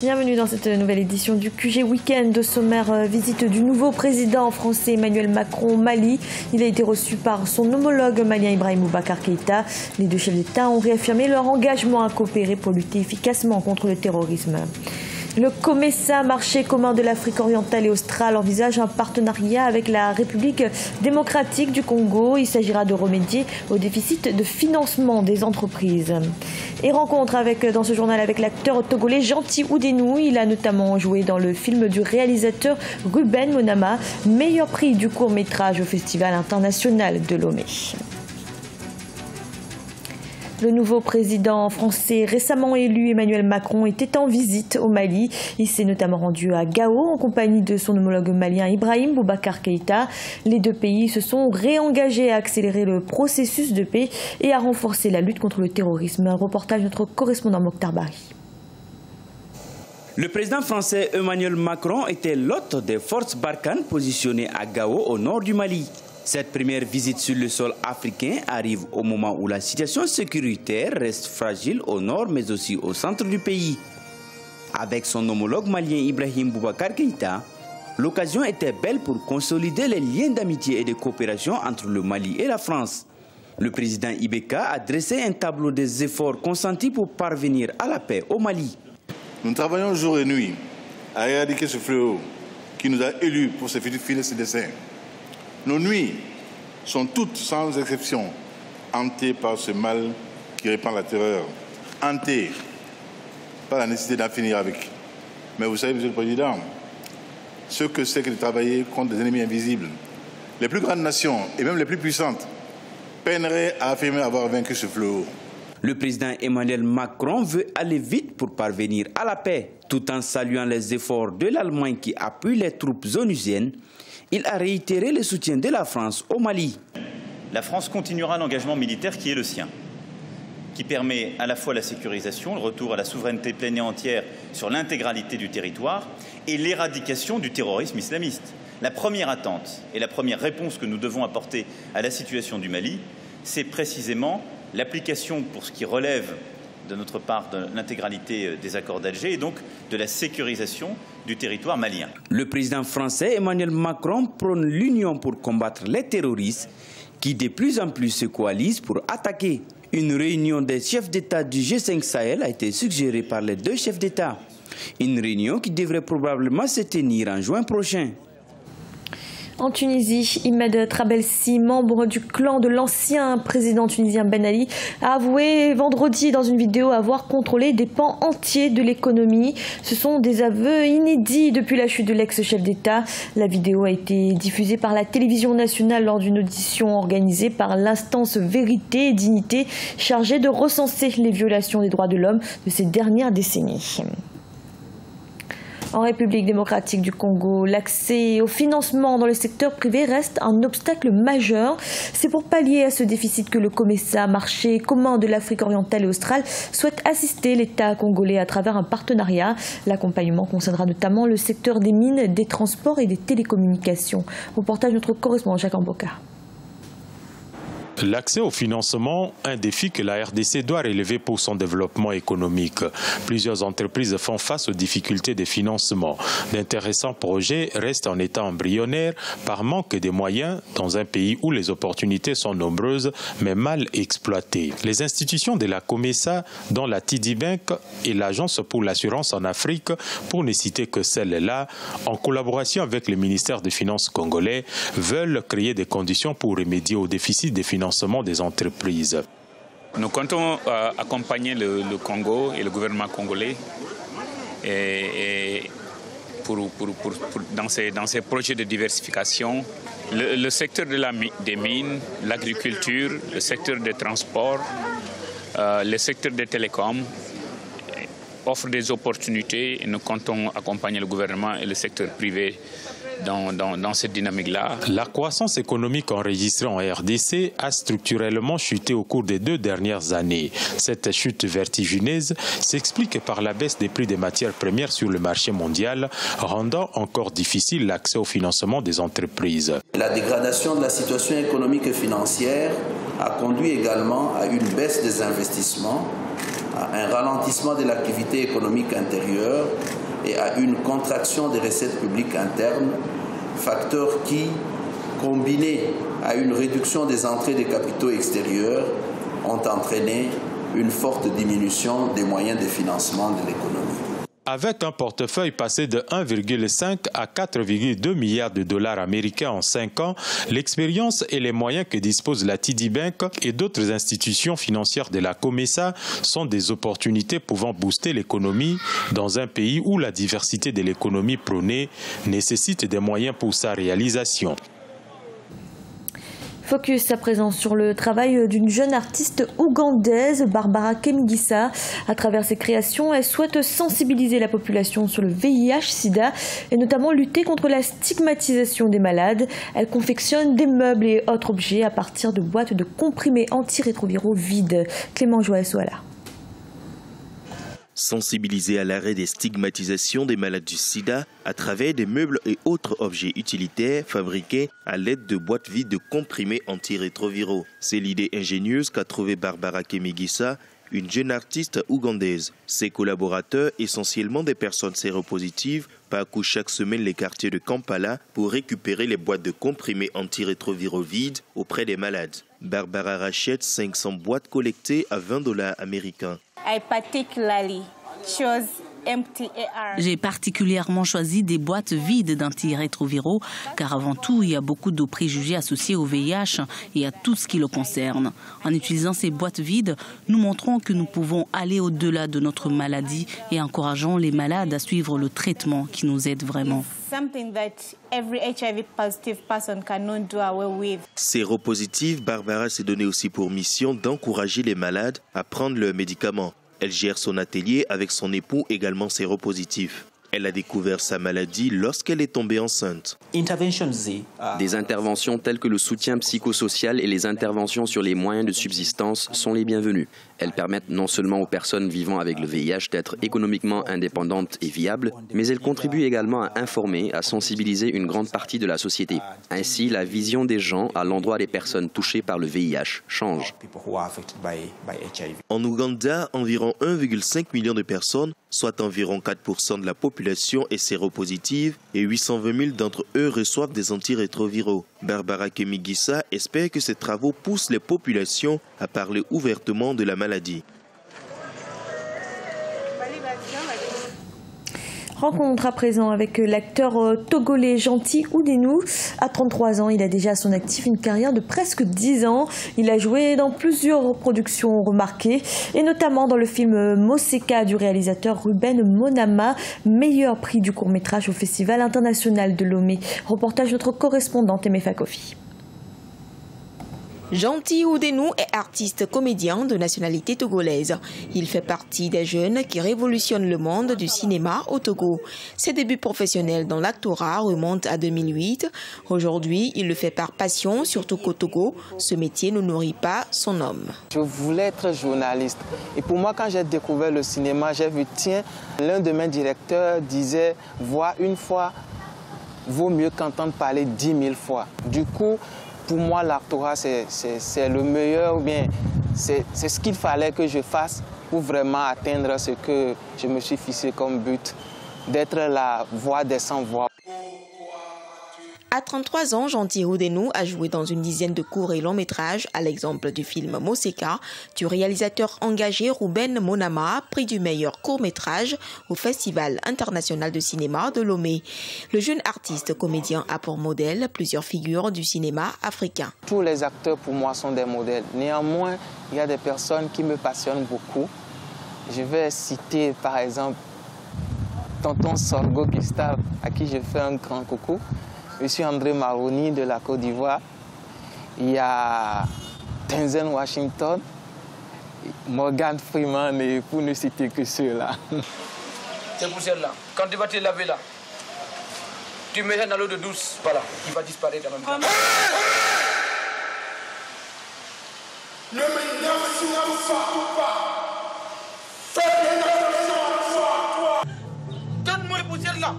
Bienvenue dans cette nouvelle édition du QG Week-end. Au sommaire, visite du nouveau président français Emmanuel Macron au Mali. Il a été reçu par son homologue malien Ibrahim Boubacar Keïta. Les deux chefs d'État ont réaffirmé leur engagement à coopérer pour lutter efficacement contre le terrorisme. Le COMESA, marché commun de l'Afrique orientale et australe, envisage un partenariat avec la République démocratique du Congo. Il s'agira de remédier au déficit de financement des entreprises. Et rencontre dans ce journal avec l'acteur togolais Gentil Oudénou. Il a notamment joué dans le film du réalisateur Ruben Monama, meilleur prix du court-métrage au Festival international de Lomé. Le nouveau président français récemment élu, Emmanuel Macron, était en visite au Mali. Il s'est notamment rendu à Gao en compagnie de son homologue malien Ibrahim Boubacar Keïta. Les deux pays se sont réengagés à accélérer le processus de paix et à renforcer la lutte contre le terrorisme. Un reportage de notre correspondant Mokhtar Bari. Le président français Emmanuel Macron était l'hôte des forces Barkhane positionnées à Gao au nord du Mali. Cette première visite sur le sol africain arrive au moment où la situation sécuritaire reste fragile au nord mais aussi au centre du pays. Avec son homologue malien Ibrahim Boubacar Keïta, l'occasion était belle pour consolider les liens d'amitié et de coopération entre le Mali et la France. Le président IBK a dressé un tableau des efforts consentis pour parvenir à la paix au Mali. Nous travaillons jour et nuit à éradiquer ce fléau qui nous a élus pour se filer ses desseins. Nos nuits sont toutes, sans exception, hantées par ce mal qui répand la terreur, hantées par la nécessité d'en finir avec. Mais vous savez, Monsieur le Président, ce que c'est que de travailler contre des ennemis invisibles. Les plus grandes nations, et même les plus puissantes, peineraient à affirmer avoir vaincu ce fléau. Le président Emmanuel Macron veut aller vite pour parvenir à la paix, tout en saluant les efforts de l'Allemagne qui appuie les troupes onusiennes. Il a réitéré le soutien de la France au Mali. La France continuera l'engagement militaire qui est le sien, qui permet à la fois la sécurisation, le retour à la souveraineté pleine et entière sur l'intégralité du territoire et l'éradication du terrorisme islamiste. La première attente et la première réponse que nous devons apporter à la situation du Mali, c'est précisément l'application pour ce qui relève de notre part de l'intégralité des accords d'Alger et donc de la sécurisation du territoire malien. Le président français Emmanuel Macron prône l'union pour combattre les terroristes qui de plus en plus se coalisent pour attaquer. Une réunion des chefs d'État du G5 Sahel a été suggérée par les deux chefs d'État. Une réunion qui devrait probablement se tenir en juin prochain. En Tunisie, Imad Trabelsi, membre du clan de l'ancien président tunisien Ben Ali, a avoué vendredi dans une vidéo avoir contrôlé des pans entiers de l'économie. Ce sont des aveux inédits depuis la chute de l'ex-chef d'État. La vidéo a été diffusée par la télévision nationale lors d'une audition organisée par l'instance Vérité et Dignité chargée de recenser les violations des droits de l'homme de ces dernières décennies. En République démocratique du Congo, l'accès au financement dans le secteur privé reste un obstacle majeur. C'est pour pallier à ce déficit que le COMESA, marché commun de l'Afrique orientale et australe, souhaite assister l'État congolais à travers un partenariat. L'accompagnement concernera notamment le secteur des mines, des transports et des télécommunications. Reportage de notre correspondant Jacques Amboka. L'accès au financement, un défi que la RDC doit relever pour son développement économique. Plusieurs entreprises font face aux difficultés de financement. D'intéressants projets restent en état embryonnaire par manque de moyens dans un pays où les opportunités sont nombreuses mais mal exploitées. Les institutions de la COMESA, dont la TD Bank et l'Agence pour l'assurance en Afrique, pour ne citer que celle-là, en collaboration avec le ministère des Finances congolais, veulent créer des conditions pour remédier au déficit des financements des entreprises. Nous comptons accompagner le Congo et le gouvernement congolais dans ces projets de diversification. Le secteur des mines, l'agriculture, le secteur des transports, le secteur des télécoms offrent des opportunités et nous comptons accompagner le gouvernement et le secteur privé dans cette dynamique-là. La croissance économique enregistrée en RDC a structurellement chuté au cours des 2 dernières années. Cette chute vertigineuse s'explique par la baisse des prix des matières premières sur le marché mondial, rendant encore difficile l'accès au financement des entreprises. La dégradation de la situation économique et financière a conduit également à une baisse des investissements à un ralentissement de l'activité économique intérieure et à une contraction des recettes publiques internes, facteurs qui, combinés à une réduction des entrées des capitaux extérieurs, ont entraîné une forte diminution des moyens de financement de l'économie. Avec un portefeuille passé de 1,5 à 4,2 milliards de dollars américains en 5 ans, l'expérience et les moyens que dispose la TD Bank et d'autres institutions financières de la COMESA sont des opportunités pouvant booster l'économie dans un pays où la diversité de l'économie prônée nécessite des moyens pour sa réalisation. Focus à présent sur le travail d'une jeune artiste ougandaise, Barbara Kemigisa. À travers ses créations, elle souhaite sensibiliser la population sur le VIH-Sida et notamment lutter contre la stigmatisation des malades. Elle confectionne des meubles et autres objets à partir de boîtes de comprimés antirétroviraux vides. Clément Joël-Soala. Sensibiliser à l'arrêt des stigmatisations des malades du sida à travers des meubles et autres objets utilitaires fabriqués à l'aide de boîtes vides de comprimés antirétroviraux. C'est l'idée ingénieuse qu'a trouvée Barbara Kemigisa, une jeune artiste ougandaise. Ses collaborateurs, essentiellement des personnes séropositives, parcourent chaque semaine les quartiers de Kampala pour récupérer les boîtes de comprimés antirétroviraux vides auprès des malades. Barbara rachète 500 boîtes collectées à $20 américains. J'ai particulièrement choisi des boîtes vides d'antirétroviraux car avant tout, il y a beaucoup de préjugés associés au VIH et à tout ce qui le concerne. En utilisant ces boîtes vides, nous montrons que nous pouvons aller au-delà de notre maladie et encourageons les malades à suivre le traitement qui nous aide vraiment. Séropositive, Barbara s'est donné aussi pour mission d'encourager les malades à prendre leurs médicaments. Elle gère son atelier avec son époux également séropositif. Elle a découvert sa maladie lorsqu'elle est tombée enceinte. Des interventions telles que le soutien psychosocial et les interventions sur les moyens de subsistance sont les bienvenues. Elles permettent non seulement aux personnes vivant avec le VIH d'être économiquement indépendantes et viables, mais elles contribuent également à informer, à sensibiliser une grande partie de la société. Ainsi, la vision des gens à l'endroit des personnes touchées par le VIH change. En Ouganda, environ 1,5 million de personnes, soit environ 4% de la population est séropositive et 820 000 d'entre eux reçoivent des antirétroviraux. Barbara Kemigisa espère que ces travaux poussent les populations à parler ouvertement de la maladie. Rencontre à présent avec l'acteur togolais Gentil Oudénou. À 33 ans, il a déjà à son actif une carrière de presque 10 ans. Il a joué dans plusieurs productions remarquées, et notamment dans le film Moseka du réalisateur Ruben Monama, meilleur prix du court-métrage au Festival international de Lomé. Reportage de notre correspondante Aimé Fakofi. Gentil Oudénou est artiste comédien de nationalité togolaise. Il fait partie des jeunes qui révolutionnent le monde du cinéma au Togo. Ses débuts professionnels dans l'actorat remontent à 2008. Aujourd'hui, il le fait par passion, surtout qu'au Togo, ce métier ne nourrit pas son homme. Je voulais être journaliste. Et pour moi, quand j'ai découvert le cinéma, j'ai vu, tiens, l'un de mes directeurs disait, voir une fois vaut mieux qu'entendre parler 10 000 fois. Du coup, pour moi, l'actorat, c'est le meilleur, ou bien c'est ce qu'il fallait que je fasse pour vraiment atteindre ce que je me suis fixé comme but, d'être la voix des sans-voix. À 33 ans, Gentil Oudénou a joué dans une dizaine de courts et longs métrages, à l'exemple du film Moseka, du réalisateur engagé Ruben Monama, prix du meilleur court-métrage au Festival international de cinéma de Lomé. Le jeune artiste comédien a pour modèle plusieurs figures du cinéma africain. Tous les acteurs pour moi sont des modèles. Néanmoins, il y a des personnes qui me passionnent beaucoup. Je vais citer par exemple Tonton Sorgho Gustave, à qui je fais un grand coucou. Monsieur André Maroni de la Côte d'Ivoire, il y a Denzel Washington, Morgan Freeman, et pour ne citer que ceux-là. C'est pour celle-là. Quand tu vas te laver là, tu mets dans l'eau de douce, voilà, il va disparaître en même temps. Ne me lance pas. Donne-moi les poussières là.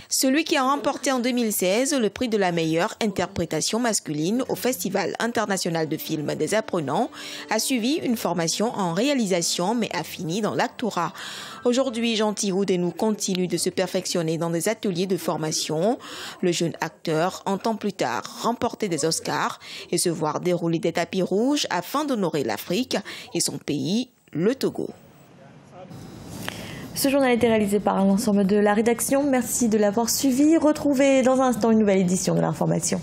Celui qui a remporté en 2016 le prix de la meilleure interprétation masculine au Festival international de films des apprenants a suivi une formation en réalisation mais a fini dans l'actorat. Aujourd'hui, Gentil Oudénou continue de se perfectionner dans des ateliers de formation. Le jeune acteur entend plus tard remporter des Oscars et se voir dérouler des tapis rouges afin d'honorer l'Afrique et son pays, le Togo. Ce journal a été réalisé par l'ensemble de la rédaction. Merci de l'avoir suivi. Retrouvez dans un instant une nouvelle édition de l'information.